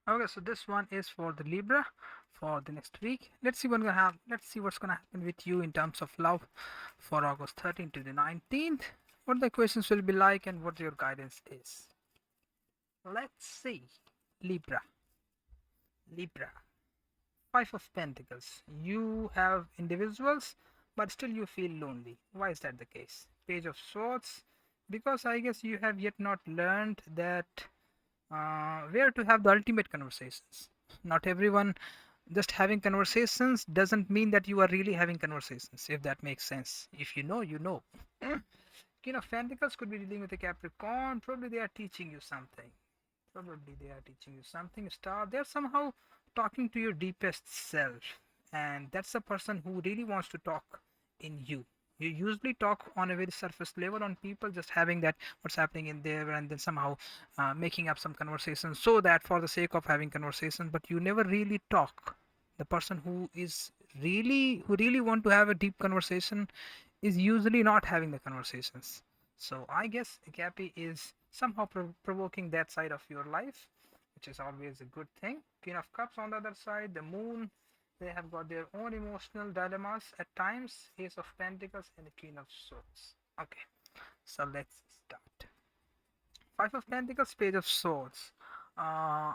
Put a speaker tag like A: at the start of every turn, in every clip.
A: Okay, so this one is for the Libra for the next week. Let's see what's gonna happen with you in terms of love for August 13th to the 19th. What the questions will be like and what your guidance is. Let's see. Libra. Libra. Five of Pentacles. You have individuals, but still you feel lonely. Why is that the case? Page of Swords. Because I guess you have yet not learned that where to have the ultimate conversations. Not everyone just having conversations doesn't mean that you are really having conversations, if that makes sense. If you know, you know. King of Pentacles could be dealing with a Capricorn. Probably they are teaching you something. Probably they are teaching you something. Star, they're somehow talking to your deepest self. And that's the person who really wants to talk in you. You usually talk on a very surface level on people, just having that what's happening in there, and then somehow making up some conversation so that for the sake of having conversation, but you never really talk. The person who really want to have a deep conversation is usually not having the conversations. So I guess Cappy is somehow provoking that side of your life, which is always a good thing. Queen of Cups on the other side, the Moon, they have got their own emotional dilemmas at times. Ace of Pentacles and the Queen of Swords. Okay, so let's start. Five of Pentacles, Page of Swords. Uh,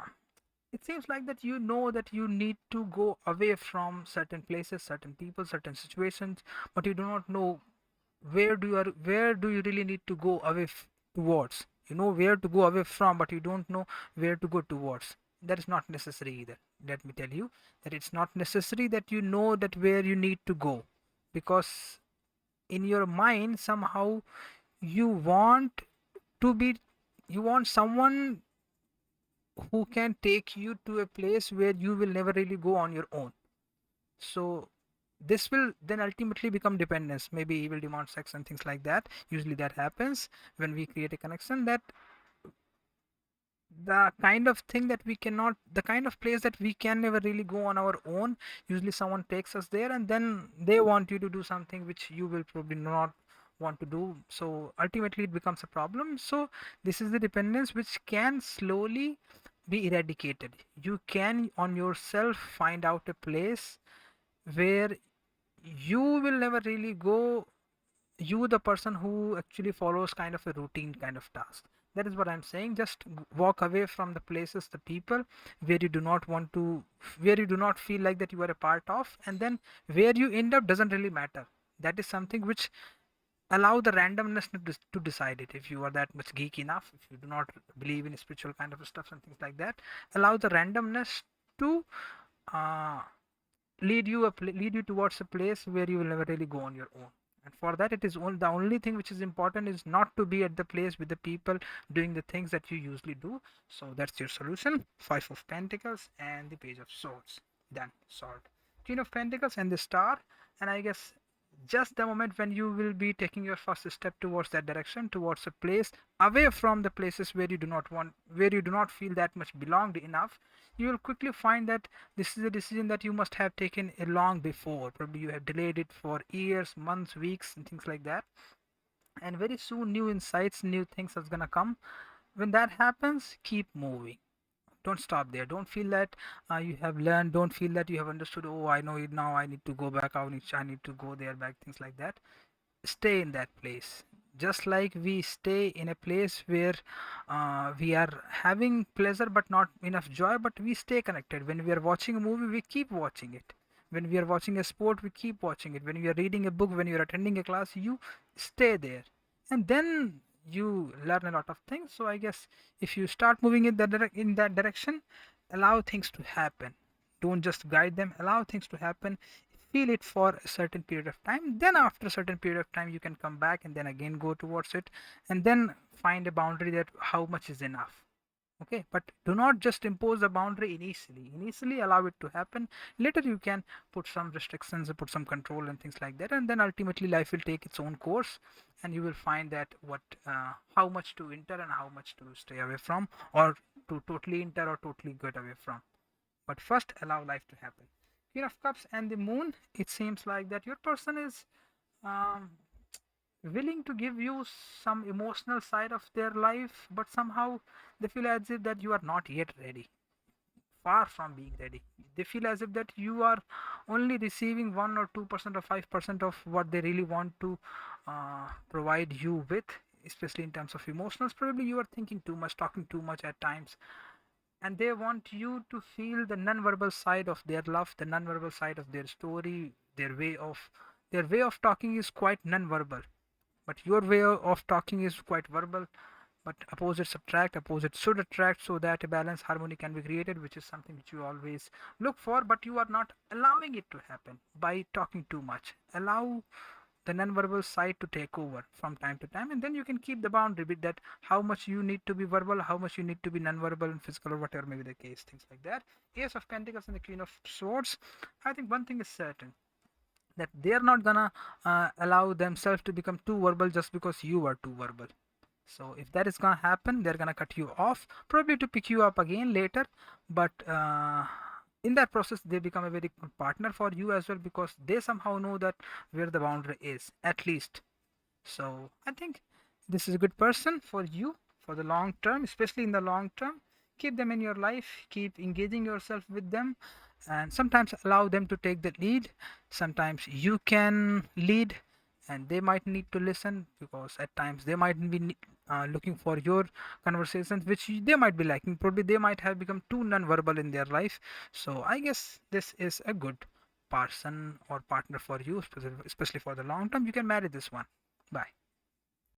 A: it seems like that you know that you need to go away from certain places, certain people, certain situations, but you do not know where do you really need to go away towards. You know where to go away from, but you don't know where to go towards. That is not necessary either. Let me tell you that it's not necessary that you know that where you need to go, because in your mind somehow you want to be you want someone who can take you to a place where you will never really go on your own. So this will then ultimately become dependence. Maybe evil demand sex and things like that. Usually that happens when we create a connection, that the kind of thing that we cannot the kind of place that we can never really go on our own. Usually someone takes us there and then they want you to do something which you will probably not want to do, so ultimately it becomes a problem. So this is the dependence which can slowly be eradicated. You can on yourself find out a place where you will never really go, you the person who actually follows kind of a routine kind of task. That is what I'm saying. Just walk away from the places, the people where you do not want to, where you do not feel like that you are a part of, and then where you end up doesn't really matter. That is something which allow the randomness to decide it. If you are that much geek enough, if you do not believe in spiritual kind of stuff and things like that, allow the randomness to uh, lead you towards a place where you will never really go on your own. And for that, it is the only thing which is important is not to be at the place with the people doing the things that you usually do. So that's your solution. Five of Pentacles and the Page of Swords. Done. Solved. Queen of Pentacles and the Star. And I guess just the moment when you will be taking your first step towards that direction, towards a place away from the places where you do not want, where you do not feel that much belonged enough, you will quickly find that this is a decision that you must have taken a long before. Probably you have delayed it for years, months, weeks, and things like that. And very soon, new insights, new things are gonna come. When that happens, keep moving. Don't stop there. Don't feel that you have learned. Don't feel that you have understood. Oh, I know it now. I need to go back. I need to go there back. Things like that. Stay in that place. Just like we stay in a place where we are having pleasure but not enough joy, but we stay connected. When we are watching a movie, we keep watching it. When we are watching a sport, we keep watching it. When we are reading a book, when you are attending a class, you stay there, and then you learn a lot of things. So I guess if you start moving in that direction, allow things to happen. Don't just guide them. Allow things to happen. Feel it for a certain period of time, then after a certain period of time you can come back and then again go towards it, and then find a boundary that how much is enough. Okay, but do not just impose a boundary initially allow it to happen. Later you can put some restrictions, put some control and things like that, and then ultimately life will take its own course, and you will find that what how much to enter and how much to stay away from, or to totally enter or totally get away from. But first, allow life to happen. Queen of Cups and the Moon, it seems like that your person is um, willing to give you some emotional side of their life, but somehow they feel as if that you are not yet ready. far from being ready. They feel as if that you are only receiving 1 or 2% or 5% of what they really want to provide you with, especially in terms of emotionals. Probably you are thinking too much, talking too much at times, and they want you to feel the non-verbal side of their love, the non-verbal side of their story. Their way of talking is quite non-verbal, but your way of talking is quite verbal. But opposites attract, opposites should attract, so that a balanced harmony can be created, which is something which you always look for, but you are not allowing it to happen by talking too much. Allow the non-verbal side to take over from time to time, and then you can keep the boundary with that, how much you need to be verbal, how much you need to be non-verbal and physical, or whatever may be the case, things like that. Ace of Pentacles and the Queen of Swords. I think one thing is certain, that they are not gonna allow themselves to become too verbal just because you are too verbal. So if that is gonna happen, they're gonna cut you off, probably to pick you up again later. But in that process, they become a very good partner for you as well, because they somehow know that where the boundary is, at least. So I think this is a good person for you for the long term, especially in the long term. Keep them in your life, keep engaging yourself with them, and sometimes allow them to take the lead. Sometimes you can lead, and they might need to listen, because at times they might be looking for your conversations, which they might be liking. Probably they might have become too non-verbal in their life. So I guess this is a good person or partner for you, especially for the long term. You can marry this one. Bye.